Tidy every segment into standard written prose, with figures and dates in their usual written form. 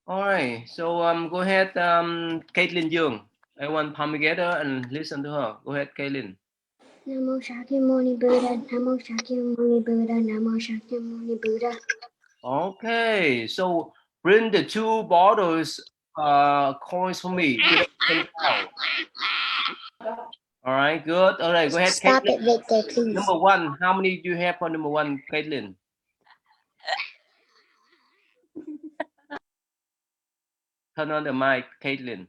All right. So go ahead, Caitlin Dương. Everyone palm together and listen to her. Go ahead, Caitlin. Namo Shakyamuni Buddha, Namo Shakyamuni Buddha, Namo Shakyamuni Buddha. Okay. So bring the two bottles coins for me so that I can count. All right. Good. All right. Go ahead, Stop Caitlin. it, Victor, please. Number one. How many do you have for number one, Caitlin? Turn on the mic, Caitlin.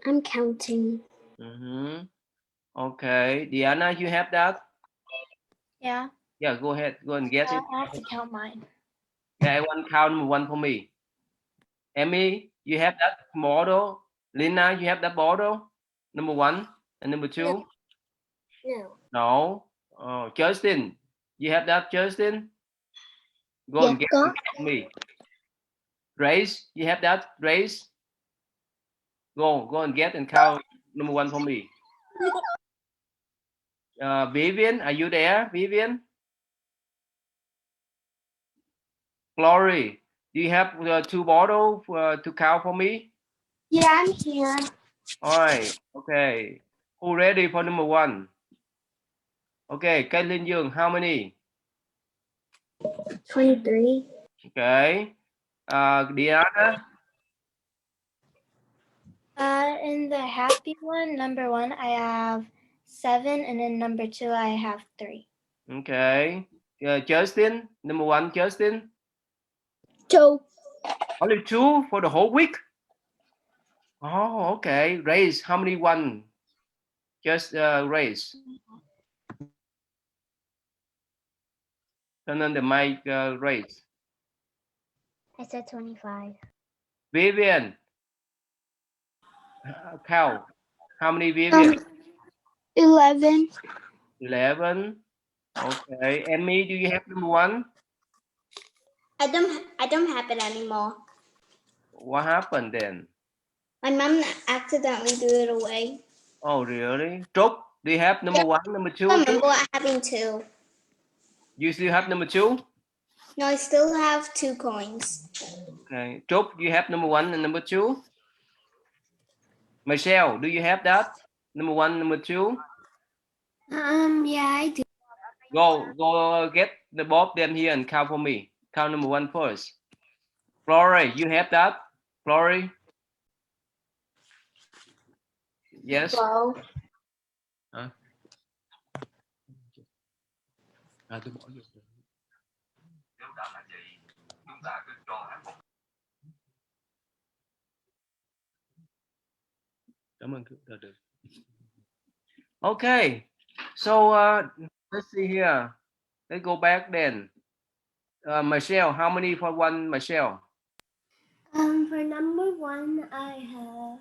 I'm counting. Okay. Diana, you have that? Yeah. Yeah, go ahead. Go and get it. I have to count mine. Yeah, everyone count number one for me. Emmy, you have that bottle. Lina, you have that bottle. Number one and number two. No. No. Oh, Justin, you have that, Justin? Go Yeah, and get go. it for me. Grace, you have that, Grace? Go and get and count number one for me. Vivian, are you there, Vivian? Glory, do you have two bottles to count for me? Yeah, I'm here. All right. Okay. Who ready for number one? Okay, Caitlin Dương, how many? 23. Okay. Diana? In the happy one, number one, I have 7, and then number 2, I have 3. Okay. Justin, number one, Justin? 2. Only 2 for the whole week? Oh, okay. Raise, how many one? Just raise. Turn on the mic, raise. I said 25. Vivian. Count. How many Vivian? 11. 11. Okay. Emmy, do you have number one? I don't have it anymore. What happened then? My mom accidentally threw it away. Oh, really? Trúc, do you have number one, number two? I remember having 2. You still have number 2? No, I still have 2 coins. Okay. Trúc, you have number 1 and number 2? Michelle, do you have that? Number 1, number 2? Yeah, I do. Go get the both them here and count for me. Count number 1 first. Glory, you have that? Glory? Yes. Well, Tôi bỏ vô. Cảm ơn. Được. Okay. So let's see here. Let's go back then. Michelle, how many for one, Michelle? for number 1, I have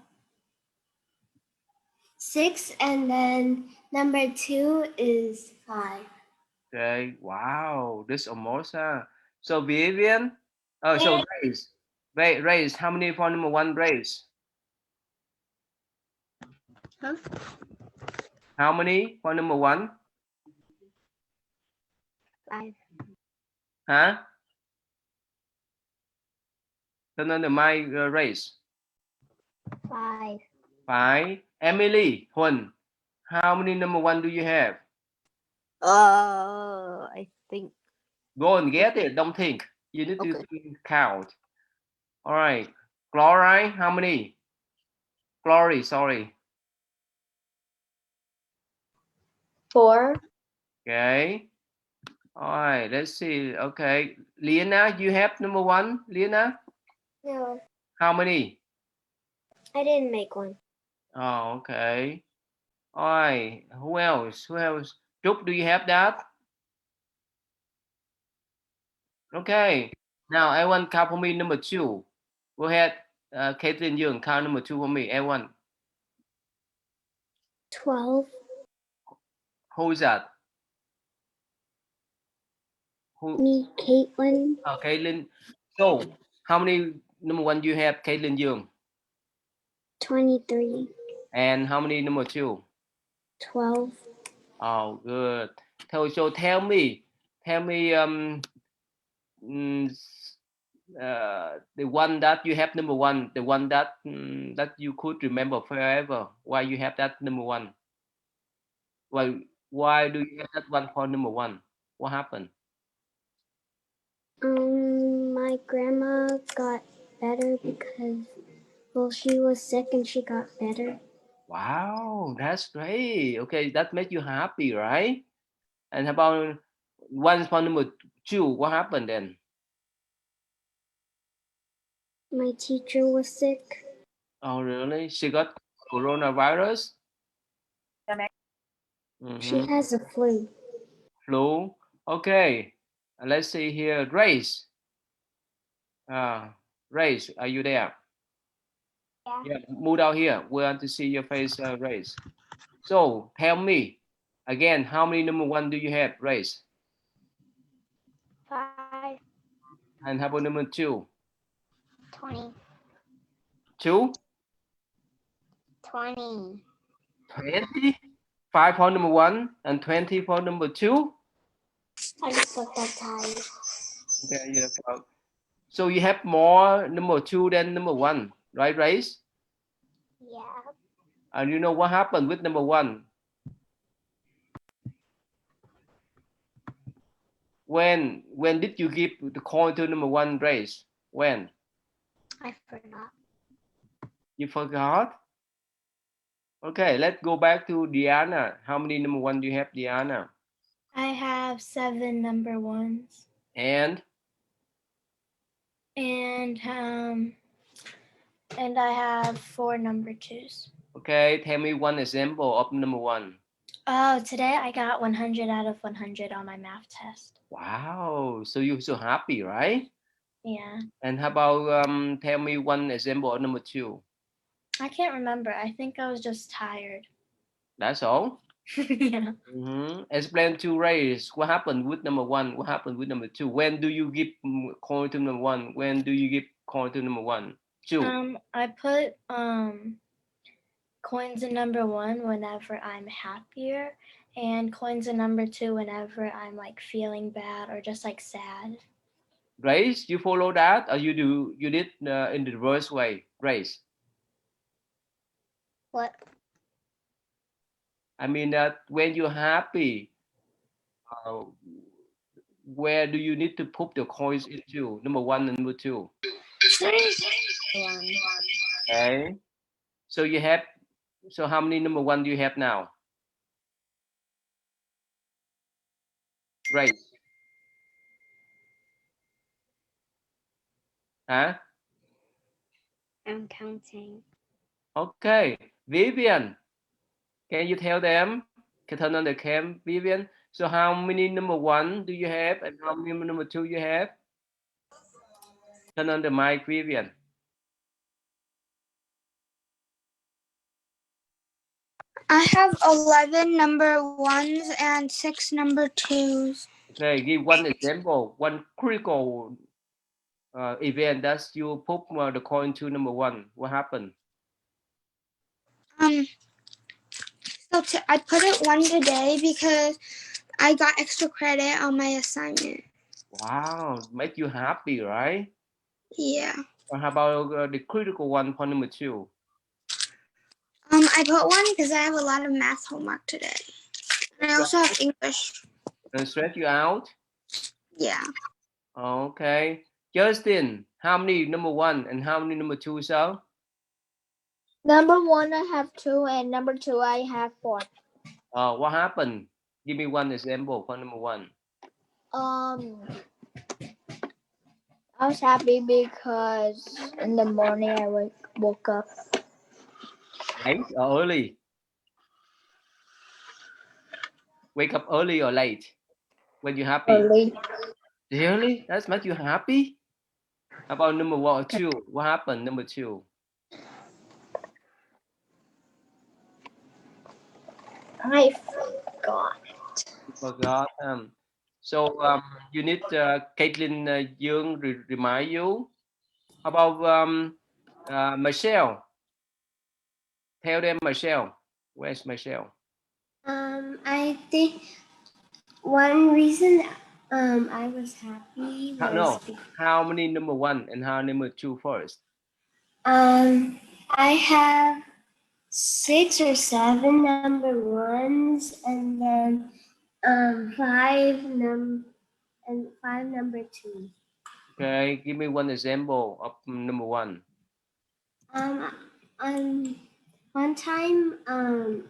6, and then number 2 is 5. Okay, wow, this almost so Vivian, so raise, how many for number 1 raise? Huh? How many for number 1? 5. Huh? Turn on the mic, raise. 5. 5. Emily, Huân, how many number 1 do you have? I think. Go and get it, don't think. You need to count. All right. Glory, how many? Glory, sorry. 4. Okay. All right, let's see. Okay. Lena, you have number 1, Lena? No, How many? I didn't make one. Oh, okay. All right. Who else? Trúc, do you have that? Okay. Now, everyone count for me number 2. Go ahead. Caitlin Dương, count number 2 for me. Everyone. 12. Who is that? Who? Me, Caitlin. Oh, Caitlin. So, how many number 1 do you have, Caitlin Dương? 23. And how many number 2? 12. Oh, good. So tell me, the one that you have number one, the one that that you could remember forever. Why you have that number one? Why do you have that one for number one? What happened? My grandma got better because, well, she was sick and she got better. Wow, that's great. Okay, that makes you happy, right? And how about one for number two? What happened then? My teacher was sick. Oh, really? She got coronavirus? She has a flu. Flu. Okay. Let's see here. Grace. Grace, are you there? Yeah. Move out here. We want to see your face, Grace. So tell me again, how many number one do you have, Grace? 5. And how about number two? 20. Two? 20. 20? 5 for number one and 20 for number two? I just got that tired. Okay, yeah. So you have more number two than number one, right, Grace? Yeah. And you know what happened with number one? When did you give the coin to number one, Grace? When? I forgot. You forgot? Okay, let's go back to Diana. How many number one do you have, Diana? I have 7 number ones. And I have 4 number twos. okay, tell me one example of number one. Oh, today I got 100 out of 100 on my math test. Wow, so you're so happy, right? Yeah. And how about tell me one example of number two? I can't remember. I think I was just tired. That's all? Yeah. Explain to Ray what happened with number one, what happened with number two. When do you give coin to number one? When do you give coin to number one? Two. I put coins in number one whenever I'm happier, and coins in number two whenever I'm like feeling bad or just like sad. Grace, you follow that or you did in the reverse way, Grace? What? I mean that when you're happy, where do you need to put the coins into? Number one and number two. One. Okay. So you have, so how many number one do you have now? Grace. Huh? I'm counting. Okay. Vivian, can you tell them? Can turn on the cam, Vivian. So how many number one do you have and how many number two you have? Turn on the mic, Vivian. I have 11 number ones and 6 number twos. Okay, give one example, one critical event that you put the coin to number one. What happened? So I put it one today because I got extra credit on my assignment. Wow, make you happy, right? Yeah. Or how about the critical one for number two? I put one because I have a lot of math homework today. And I also have English. And stress you out? Yeah. Okay. Justin, how many number one and how many number two, so? Number one, I have 2, and number 2, I have 4. What happened? Give me one example for number one. I was happy because in the morning I woke up. Late or early? Wake up early or late? When you're happy? Early. Really? That's make you happy? How about number one or two? What happened, number two? I forgot. You forgot. So you need Caitlin Dương remind you. How about Michelle? Tell them Michelle. Where's Michelle? I think one reason I was happy. How many number one and how number two first? I have 6 or 7 number ones, and then 5 number two. Okay, give me one example of number one. One time, I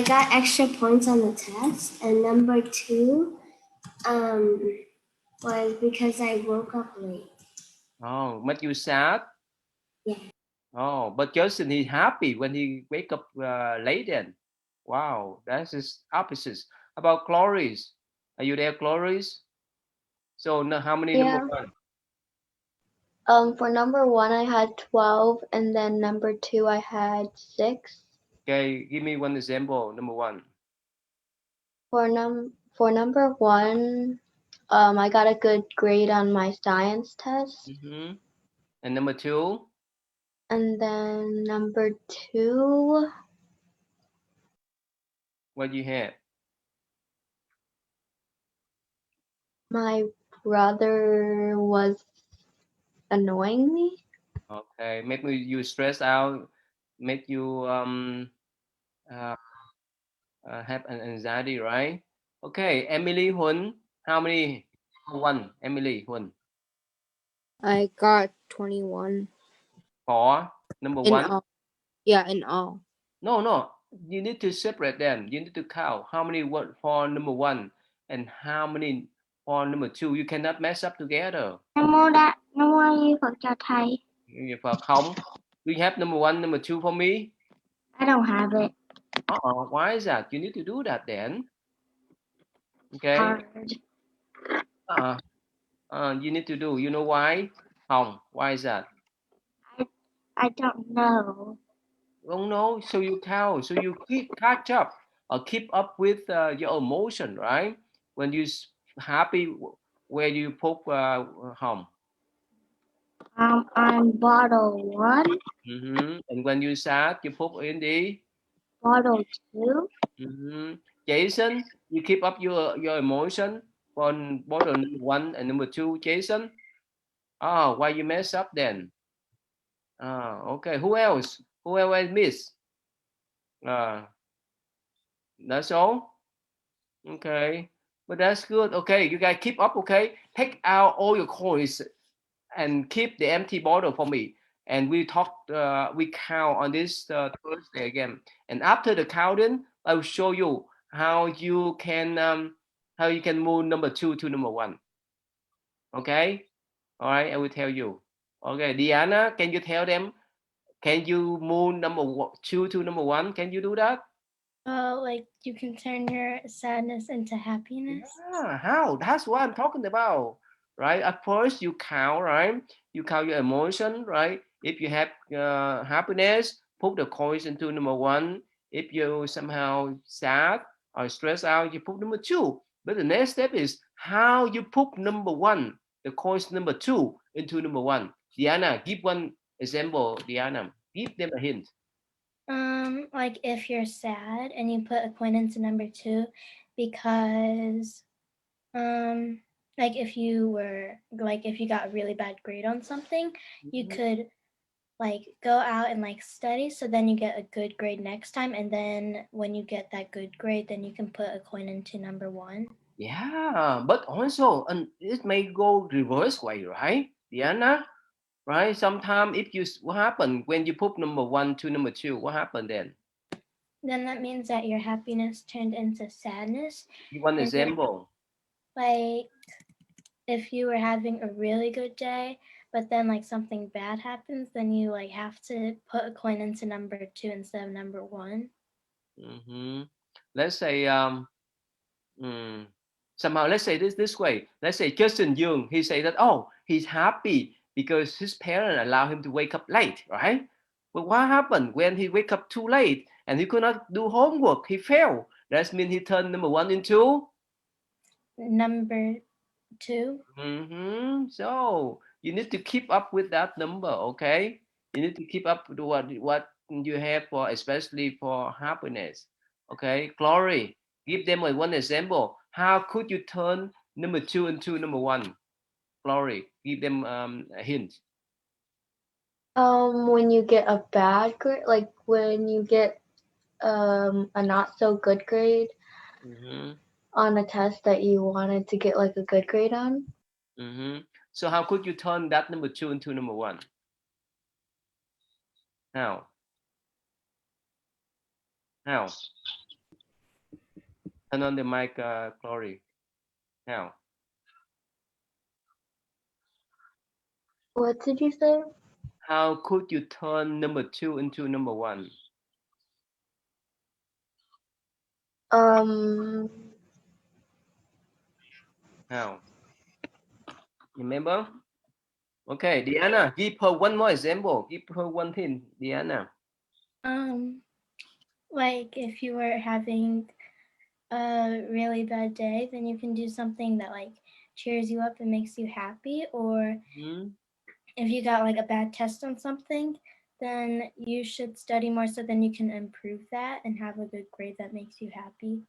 got extra points on the test, and number two, was because I woke up late. Oh, make you sad? Yeah. Oh, but Justin, he's happy when he wake up late then. Wow, that's his opposite. About Cloris, are you there, Cloris? So how many number one? For number one, I had 12, and then number two, I had 6. Okay, give me one example. Number one. For number one, I got a good grade on my science test. And number two? And then number two, What do you have? my brother was annoying me. Okay, make you stress out, make you have an anxiety, right? Okay, Emily Hun, how many? One, Emily Hun. I got 21. For number In one? all. Yeah, in all. No, you need to separate them. You need to count how many for number one and how many for number two. You cannot mess up together. For không? Do you have number one, number two for me? I don't have it. Why is that? You need to do that then. Okay. You need to do. You know why? Hồng, why is that? I don't know. Don't know. So you count. So you catch up or keep up with your emotion, right? When you happy, where you put Hồng? On bottle 1. And when you sad, you put in the Bottle 2. Jason, you keep up your emotion for bottle number one and number two. Jason, why you mess up then? Okay. Who else? Who else I miss? That's all. Okay, but that's good. Okay, you guys keep up. Okay, take out all your coins and keep the empty bottle for me. And we count on this Thursday again. And after the counting, I will show you how you can move number two to number one. Okay, all right, I will tell you. Okay, Diana, can you tell them? Can you move number two to number one? Can you do that? Like you can turn your sadness into happiness. Yeah, how? That's what I'm talking about, right? At first, you count, right? You count your emotion, right? If you have happiness, put the coins into number one. If you somehow sad or stressed out, you put number two. But the next step is how you put number one, the coins number two into number one. Diana, give one example. Diana, give them a hint. Like if you're sad and you put a coin into number two, because like if you got a really bad grade on something, you could like go out and like study, so then you get a good grade next time, and then when you get that good grade, then you can put a coin into number one. Yeah, but also it may go reverse way, right, Diana? Right? Sometimes what happened when you put number one to number two? What happened then? Then that means that your happiness turned into sadness. Give one example. Like if you were having a really good day, but then like something bad happens, then you like have to put a coin into number two instead of number one. Let's say somehow let's say this way. Let's say Justin Young, he say that he's happy because his parents allow him to wake up late, right? But what happened when he wake up too late and he could not do homework? He failed. That means he turned number one into number two. So you need to keep up with that number, okay? You need to keep up with what you have for, especially for happiness. Okay, Glory, give them one example. how could you turn number 2 into number 1? Glory, give them a hint. When you get a bad grade, like when you get a not so good grade on a test that you wanted to get like a good grade on. So how could you turn that number 2 into number 1? How? Turn on the mic, Glory. How? What did you say? How could you turn number 2 into number 1? How? Remember? Okay, Diana, give her one more example. Give her one hint, Diana. Like if you were having a really bad day, then you can do something that like cheers you up and makes you happy. Or if you got like a bad test on something, then you should study more so then you can improve that and have a good grade that makes you happy.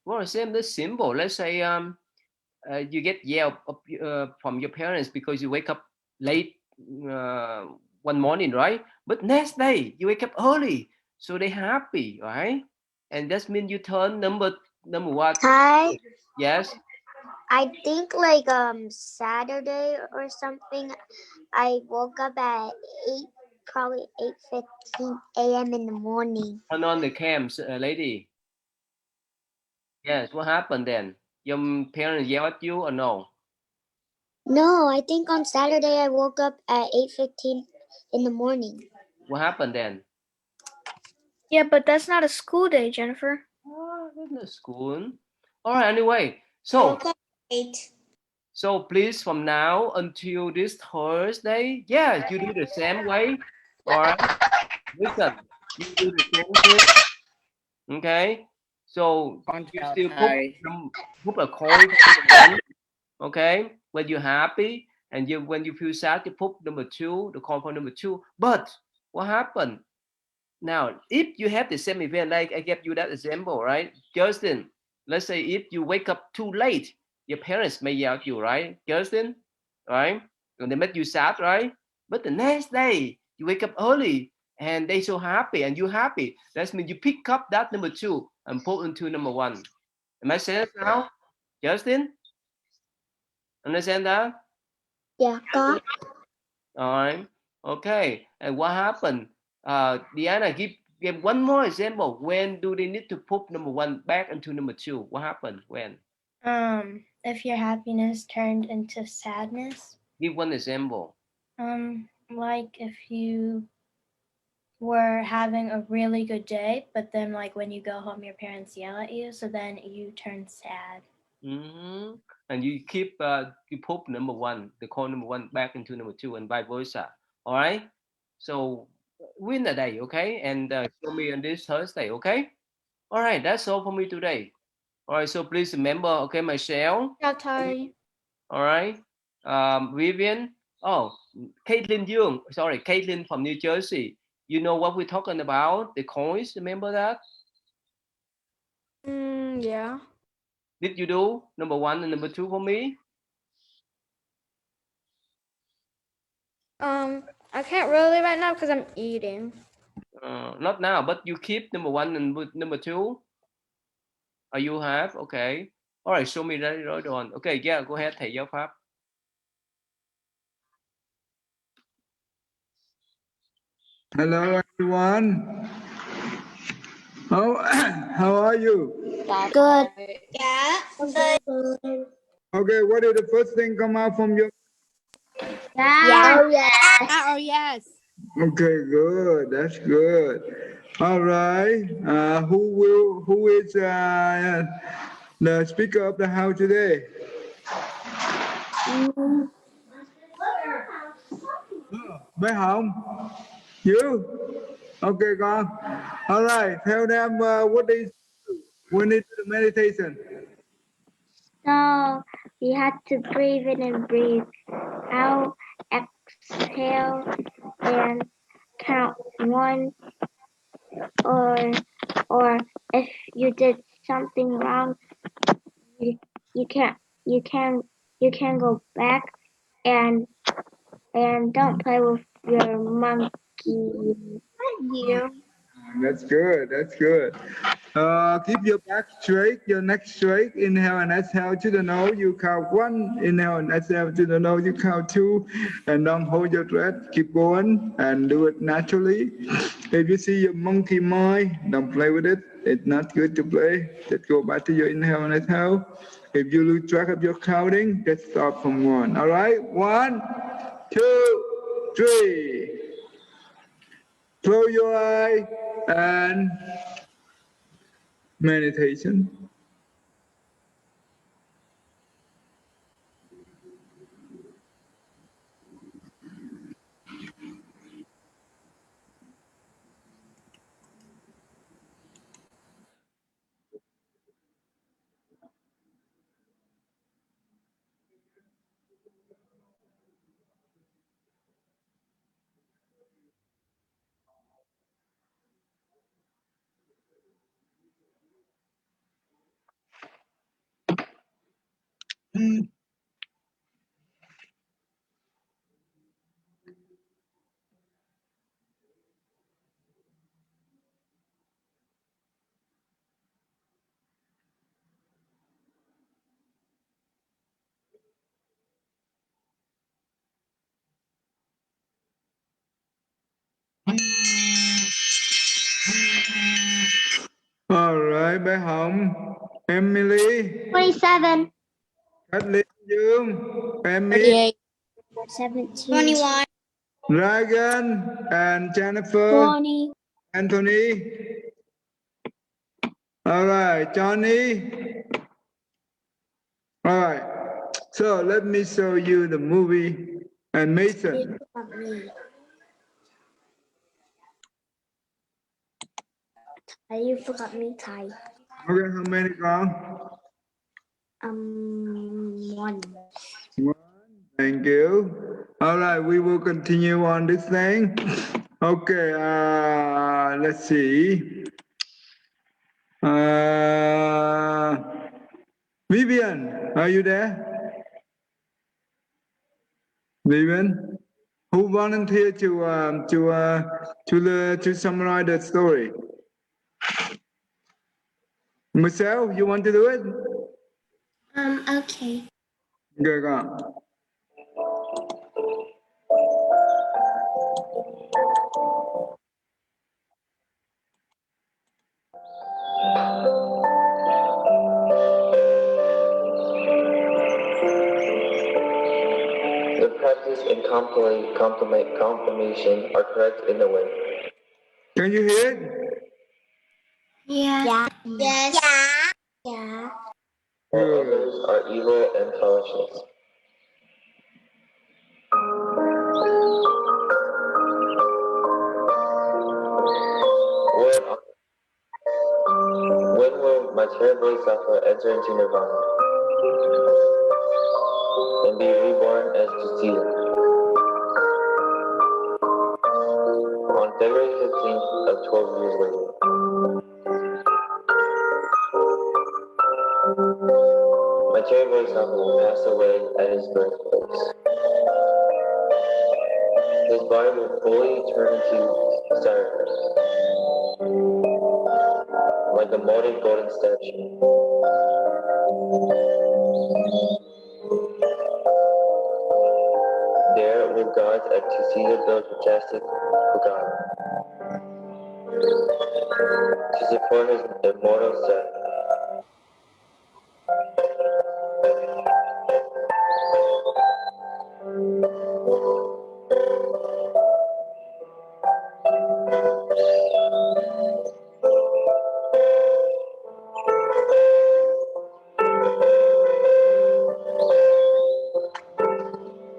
Well, same, that's simple. Let's say you get yelled from your parents because you wake up late one morning, right? But next day you wake up early, so they're happy, right? And that means you turn number what? Hi. Yes. I think like Saturday or something. I woke up at probably 8:15 a.m. in the morning. Turn on the cams, lady. Yes. What happened then? Your parents yell at you or no? No, I think on Saturday I woke up at 8:15 in the morning. What happened then? Yeah, but that's not a school day, Jennifer. Oh, that's not school. All right. Anyway, so. So please, from now until this Thursday, yeah, you do the same way. All right. Listen, you do the same thing. Okay. So you still put a coin. Okay. When you're happy and when you feel sad, you put number 2, the coin for number 2. But what happened? Now, if you have the same event, like I gave you that example, right, Justin? Let's say if you wake up too late, your parents may yell at you, right, Justin? Right? And they make you sad, right? But the next day you wake up early and they so happy and you happy. That means you pick up that number 2 and put into number 1. Am I saying that now, Justin? Understand that? Yeah, got. All right. Okay. And what happened? Diana, give one more example. When do they need to put number 1 back into number 2? What happened? When? If your happiness turned into sadness. Give one example. Like if you were having a really good day, but then like when you go home, your parents yell at you, so then you turn sad. And you keep you put number 1, the call number 1 back into number 2, and vice versa. All right. So win the day, okay? And show me on this Thursday, okay? All right. That's all for me today. All right. So please remember, okay, Michelle. All right. Vivian. Oh, Caitlin Young. Sorry, Caitlin from New Jersey. You know what we're talking about? The coins. Remember that? Yeah. Did you do number 1 and number 2 for me? I can't really right now because I'm eating. Not now, but you keep number 1 and number 2. Or you have? Okay. All right. Show me that right on. Okay. Yeah. Go ahead, thầy giáo pháp. Hello, everyone. How are you? Good. Yeah. Okay, what is the first thing come out from your? Yeah. Oh yeah. Oh yes. Okay, good. That's good. All right. Who is the speaker of the house today? Bé Hồng. You? Okay, con. All right. Tell them what is when they do the meditation. So we had to breathe in and breathe out, exhale, and count 1. Or if you did something wrong, you can go back and don't play with your monkey. That's good. That's good. Keep your back straight, your neck straight. Inhale and exhale to the nose. You count 1. Inhale and exhale to the nose. You count 2. And don't hold your breath. Keep going and do it naturally. If you see your monkey mind, don't play with it. It's not good to play. Just go back to your inhale and exhale. If you lose track of your counting, just start from 1. All right? 1, 2, 3. Close your eye and meditation. All right, bé Hồng, Emily, 27. Kathleen, Dương, Emmy, 38. 17. 21. Dragon, and Jennifer, 20. Anthony. All right, Johnny. All right, so let me show you the movie. And Mason. You forgot me, Ty. Okay, how many gone? 1. One. Thank you. All right, we will continue on this thing. Okay, let's see. Vivian, are you there? Vivian, who volunteered to summarize the story? Michelle, you want to do it? Okay. Okay, go on. The practice and confirmation are correct in the way. Can you hear it? Yeah. Yes. Yeah. All others are evil and foolishness. When will material bodhisattva enter into nirvana and be reborn as Jatita? On February 15th of 12 years later. Material bodhisattva will pass away at his birthplace. His body will fully turn into styrofoam, like a molded golden statue. There will gods at Tusita build majestic pagoda to support his immortal set.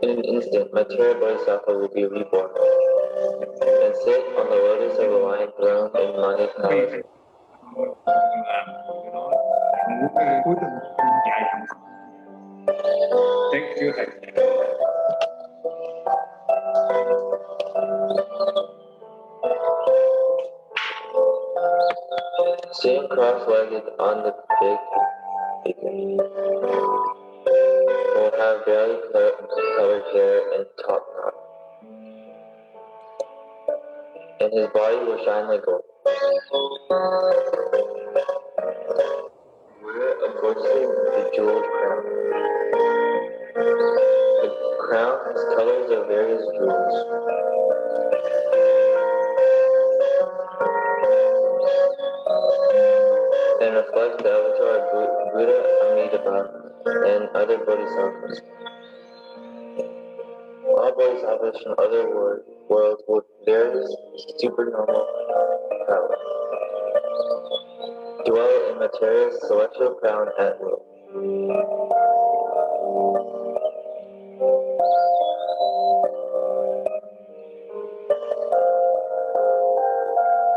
In an instant, material bodhisattva will be reborn and sit on the lotus of the lion throne in Mani Palace. Cuối tuần chạy thẳng. Thank you. Sitting cross-legged on the pig, Will have barely colored hair and top knot, and his body will shine like gold. Wear a gorgeously bejeweled crown. The crown has colors of various jewels. And reflects the avatar of Buddha Amitabha and other bodhisattvas. All bodhisattvas from other worlds with various supernormal power dwell in Materia's celestial crown at will.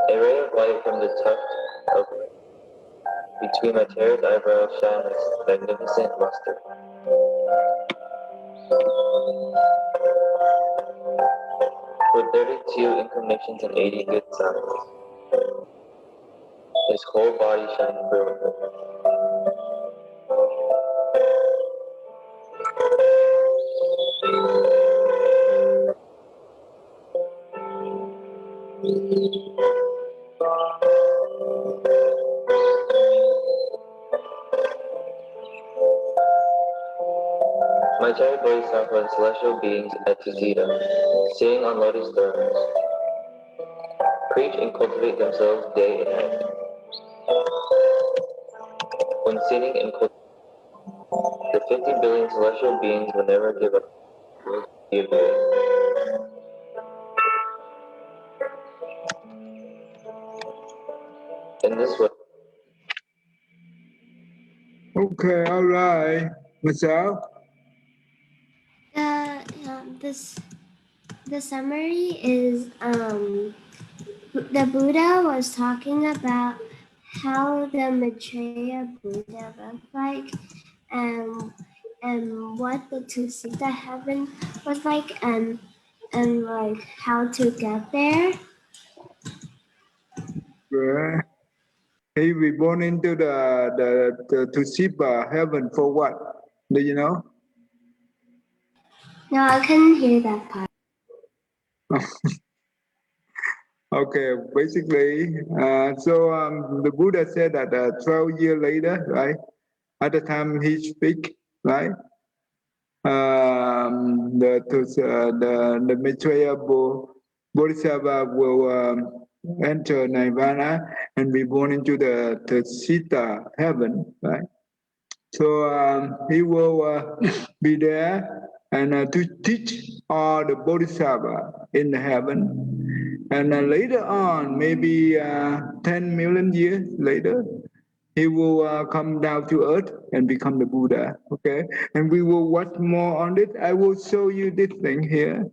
A ray of light from the tuft of between Materia's eyebrows shine with magnificent luster. With 32 inclinations and 80 good signs, his whole body shines brilliantly. My cherry bodhisattva and celestial beings at Tuzita, sitting on lotus thrones, preach and cultivate themselves day and night. When sitting and cultivating, the 50 billion celestial beings will never give up. In this way. Okay, all right. Michelle? The summary is the Buddha was talking about how the Maitreya Buddha looked like and what the Tusita heaven was like and like how to get there. Yeah. He was born into the Tusipa heaven for what? Do you know? No, I couldn't hear that part. Okay, basically, the Buddha said that 12 years later, right, at the time he speak, right, the Maitreya Bodhisattva will enter Nirvana and be born into the Sita heaven, right? So he will be there and to teach all the Bodhisattva in the heaven. And later on, maybe 10 million years later, he will come down to earth and become the Buddha. Okay, and we will watch more on it. I will show you this thing here.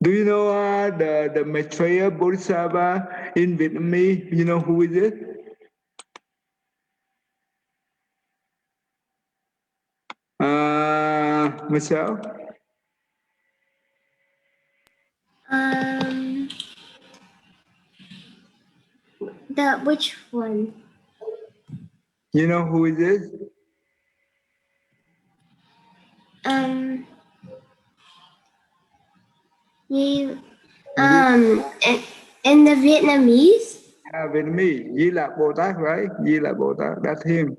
Do you know the Maitreya Bodhisattva in Vietnamese? You know who is it? Michelle? Which one? You know who is it? In the Vietnamese? Vietnamese, Di Lạc Bồ Tát, right? Di Lạc Bồ Tát, that's him.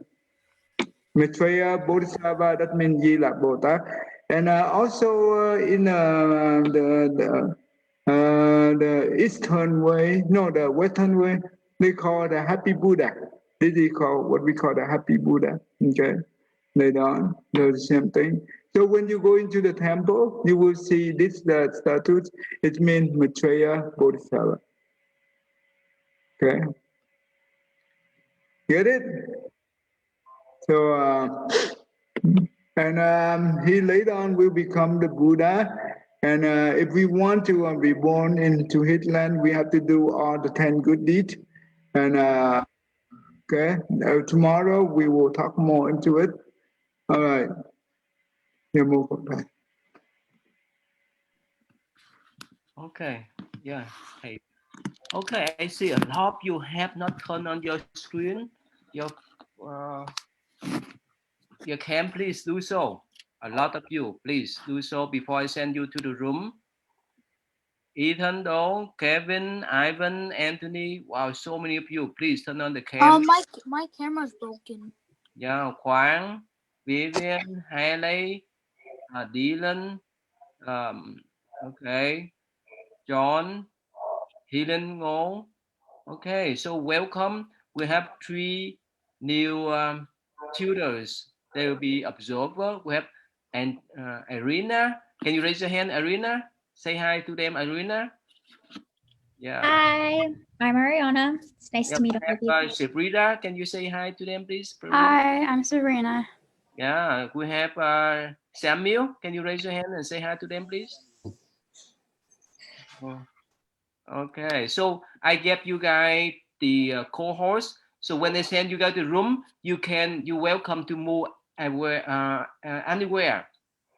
Maitreya Bodhisattva, that means Di Lạc Bồ Tát. And also in the Eastern way, no, the Western way, they call the Happy Buddha. This is called what we call the Happy Buddha. Okay, later on, the same thing. So when you go into the temple, you will see this statue. It means Maitreya Bodhisattva. Okay, get it? So, he later on will become the Buddha. And if we want to be born into his land, we have to do all the 10 good deeds. And okay, tomorrow we will talk more into it. All right. You move on. Okay, yeah. Hey. Okay, I see a lot of you have not turned on your screen. Your cam, please do so. A lot of you, please do so before I send you to the room. Ethan, Dong, Kevin, Ivan, Anthony. Wow, so many of you. Please turn on the cam. My camera's broken. Yeah, Quang, Vivian, Haley, Dylan, okay, John, Helen Ngô. Okay, so welcome. We have 3 new tutors. They will be observer. We have Irina. Can you raise your hand, Irina? Say hi to them, Irina. Yeah. Hi, I'm Ariana. It's nice to meet all of you. Sabrina, can you say hi to them, please? Hi, I'm Sabrina. Yeah, we have Samuel. Can you raise your hand and say hi to them, please? Okay, so I gave you guys the cohorts. So when they send you guys to the room, you're welcome to move anywhere,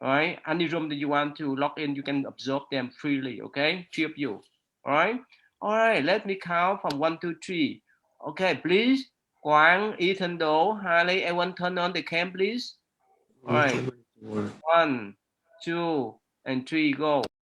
right? Any room that you want to log in, you can observe them freely. Okay, 3 of you. All right. Let me count from 1, 2, 3. Okay, please. Quang, Ethan, Do, Harley, everyone turn on the cam, please. All right. 1, 2, and 3, go.